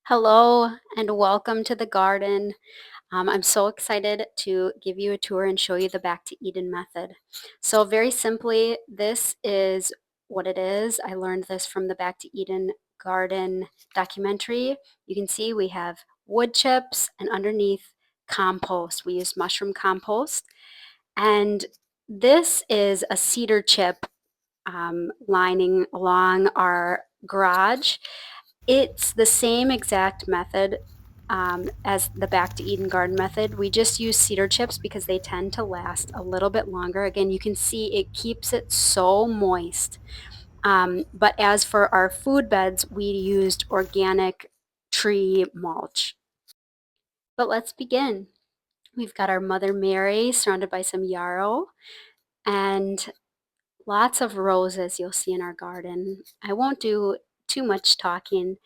Hello and welcome to the garden. I'm so excited to give you a tour and show you the Back to Eden method. So, very simply, this is what it is. I learned this from the Back to Eden garden documentary. You can see we have wood chips and underneath compost. We use mushroom compost. And this is a cedar chip lining along our garage. It's the same exact method as the Back to Eden garden method. We just use cedar chips because they tend to last a little bit longer. Again, you can see it keeps it so moist. But as for our food beds, we used organic tree mulch. But let's begin. We've got our Mother Mary surrounded by some yarrow and lots of roses you'll see in our garden. I won't do too much talking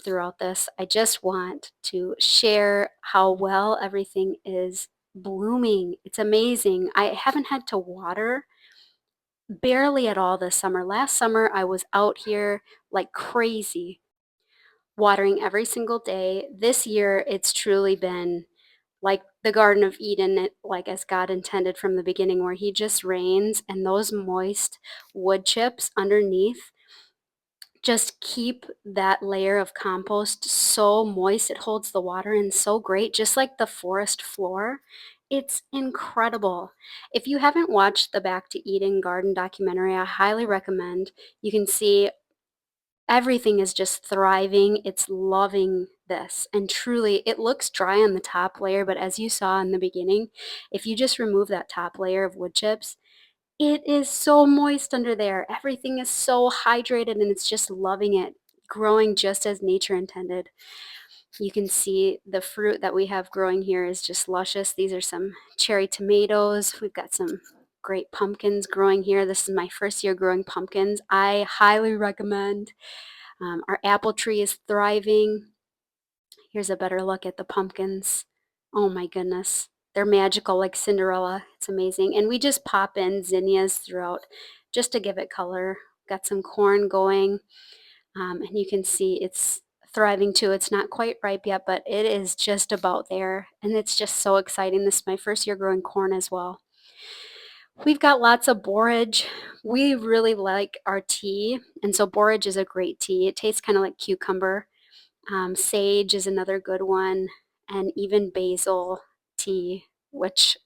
throughout this. I just want to share how well everything is blooming. It's amazing. I haven't had to water barely at all this summer. Last summer, I was out here like crazy, watering every single day. This year, it's truly been like the Garden of Eden, like as God intended from the beginning, where He just rains and those moist wood chips underneath just keep that layer of compost so moist. It holds the water in so great, just like the forest floor. It's incredible. If you haven't watched the Back to Eden garden documentary, I highly recommend. You can see everything is just thriving. It's loving this. And truly, it looks dry on the top layer, but as you saw in the beginning, if you just remove that top layer of wood chips, it is so moist under there. Everything is so hydrated and it's just loving it, growing just as nature intended. You can see the fruit that we have growing here is just luscious. These are some cherry tomatoes. We've got some great pumpkins growing here. This is my first year growing pumpkins. I highly recommend. Our apple tree is thriving. Here's a better look at the pumpkins. Oh my goodness. They're magical like Cinderella. It's amazing. And we just pop in zinnias throughout just to give it color. Got some corn going. And you can see it's thriving too. It's not quite ripe yet, but it is just about there. And it's just so exciting. This is my first year growing corn as well. We've got lots of borage. We really like our tea. And so borage is a great tea. It tastes kind of like cucumber. Sage is another good one, and even basil tea, which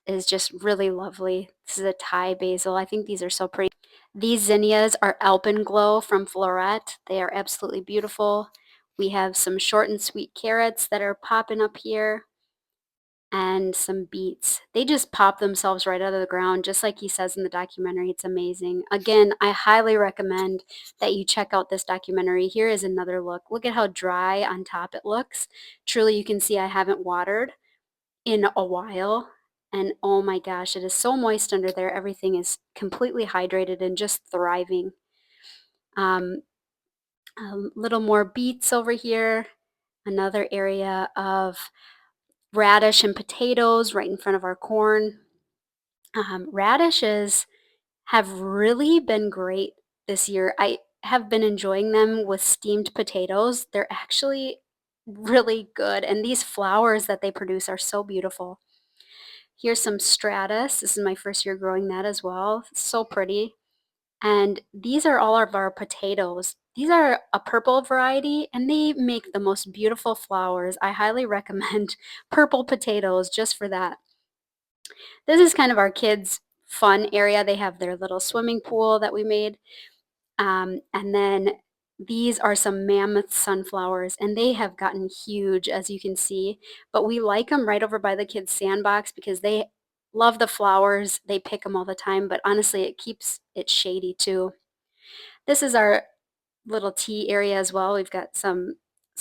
is just really lovely. This is a Thai basil. I think these are so pretty. These zinnias are Alpenglow from Floret. They are absolutely beautiful. We have some short and sweet carrots that are popping up here and some beets. They just pop themselves right out of the ground, just like he says in the documentary. It's amazing. Again, I highly recommend that you check out this documentary. Here is another look. Look at how dry on top it looks. Truly, you can see I haven't watered in a while. And oh my gosh, it is so moist under there. Everything is completely hydrated and just thriving. Um, a little more beets over here. Another area of radish and potatoes right in front of our corn. Radishes have really been great this year. I have been enjoying them with steamed potatoes. They're actually really good, and these flowers that they produce are so beautiful. Here's some stratus. This is my first year growing that as well. It's so pretty. And these are all of our potatoes. These are a purple variety and they make the most beautiful flowers. I highly recommend purple potatoes just for that. This is kind of our kids' fun area. They have their little swimming pool that we made. And then these are some mammoth sunflowers, and they have gotten huge, as you can see. But we like them right over by the kids' sandbox because they love the flowers. They pick them all the time, but honestly, it keeps it shady too. This is our little tea area as well. We've got some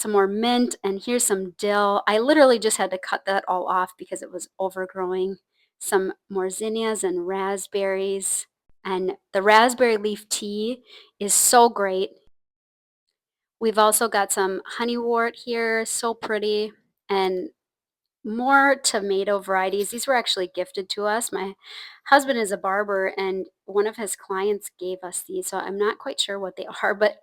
more mint, and here's some dill. I literally just had to cut that all off because it was overgrowing. Some more zinnias and raspberries. And the raspberry leaf tea is so great. We've also got some honeywort here, so pretty, and more tomato varieties. These were actually gifted to us. My husband is a barber, and one of his clients gave us these, so I'm not quite sure what they are, but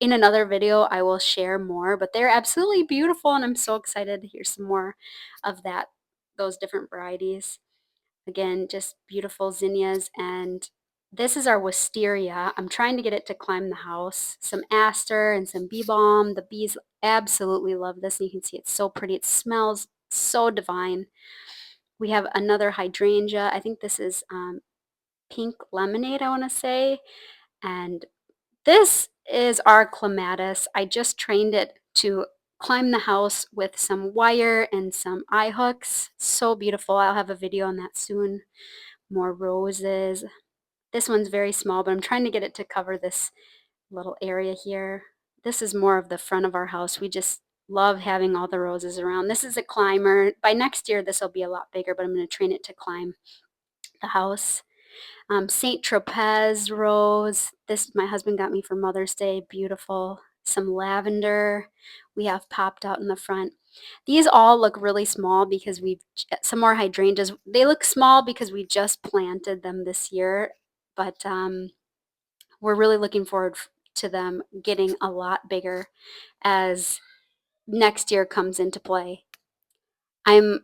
in another video, I will share more, but they're absolutely beautiful, and I'm so excited to hear some more of those different varieties. Again, just beautiful zinnias, and this is our wisteria. I'm trying to get it to climb the house. Some aster and some bee balm. The bees absolutely love this, and you can see it's so pretty. It smells so divine. We have another hydrangea. I think this is pink lemonade, I want to say. And this is our clematis. I just trained it to climb the house with some wire and some eye hooks. So beautiful. I'll have a video on that soon. More roses. This one's very small, but I'm trying to get it to cover this little area here. This is more of the front of our house. We just love having all the roses around. This is a climber. By next year, this will be a lot bigger, but I'm going to train it to climb the house. St. Tropez rose. This my husband got me for Mother's Day. Beautiful. Some lavender we have popped out in the front. These all look really small because some more hydrangeas. They look small because we just planted them this year, but we're really looking forward to them getting a lot bigger as next year comes into play. I'm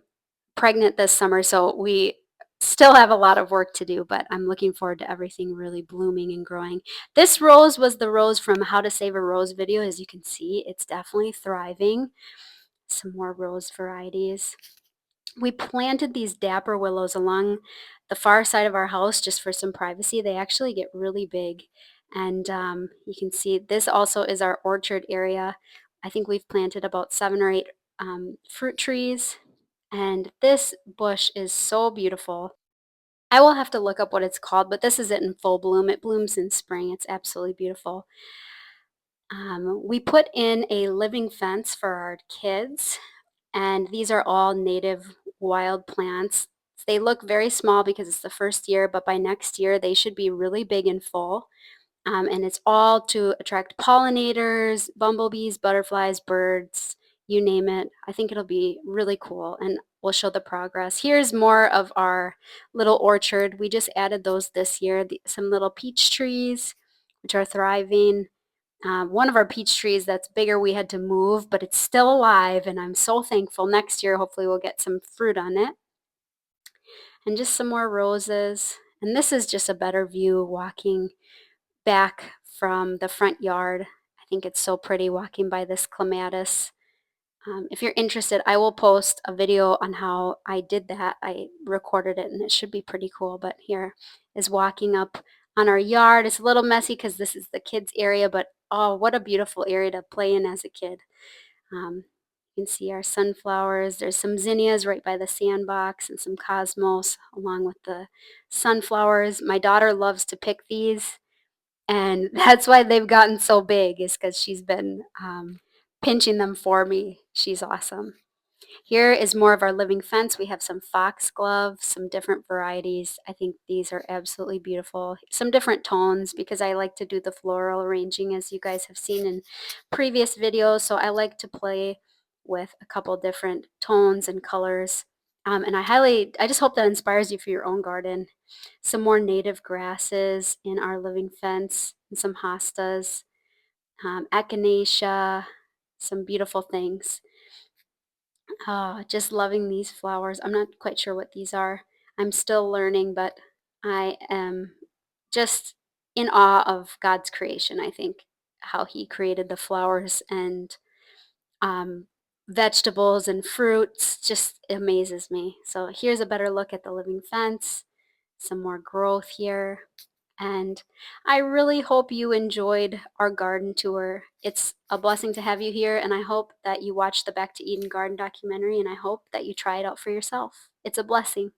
pregnant this summer, so we still have a lot of work to do, but I'm looking forward to everything really blooming and growing. This rose was the rose from How to Save a Rose video. As you can see, it's definitely thriving. Some more rose varieties. We planted these dapper willows along the far side of our house just for some privacy. They actually get really big. And you can see this also is our orchard area. I think we've planted about 7 or 8 fruit trees. And this bush is so beautiful. I will have to look up what it's called, but this is it in full bloom. It blooms in spring. It's absolutely beautiful. We put in a living fence for our kids, and these are all native wild plants. They look very small because it's the first year, but by next year they should be really big and full. And it's all to attract pollinators, bumblebees, butterflies, birds, you name it. I think it'll be really cool, and we'll show the progress. Here's more of our little orchard. We just added those this year, some little peach trees, which are thriving. One of our peach trees that's bigger we had to move, but it's still alive, and I'm so thankful. Next year, hopefully we'll get some fruit on it. And just some more roses. And this is just a better view walking back from the front yard. I think it's so pretty walking by this clematis. If you're interested, I will post a video on how I did that. I recorded it and it should be pretty cool. But here is walking up on our yard. It's a little messy because this is the kids' area, but oh, what a beautiful area to play in as a kid. You can see our sunflowers. There's some zinnias right by the sandbox and some cosmos along with the sunflowers. My daughter loves to pick these, and that's why they've gotten so big, is because she's been pinching them for me. She's awesome. Here is more of our living fence. We have some foxglove, some different varieties. I think these are absolutely beautiful. Some different tones because I like to do the floral arranging, as you guys have seen in previous videos. So I like to play with a couple different tones and colors. And I just hope that inspires you for your own garden. Some more native grasses in our living fence, and some hostas, echinacea, some beautiful things. Just loving these flowers. I'm not quite sure what these are. I'm still learning, but I am just in awe of God's creation, I think, how He created the flowers and um, vegetables and fruits just amazes me. So here's a better look at the living fence, some more growth here. And I really hope you enjoyed our garden tour. It's a blessing to have you here, and I hope that you watch the Back to Eden Garden documentary, and I hope that you try it out for yourself. It's a blessing.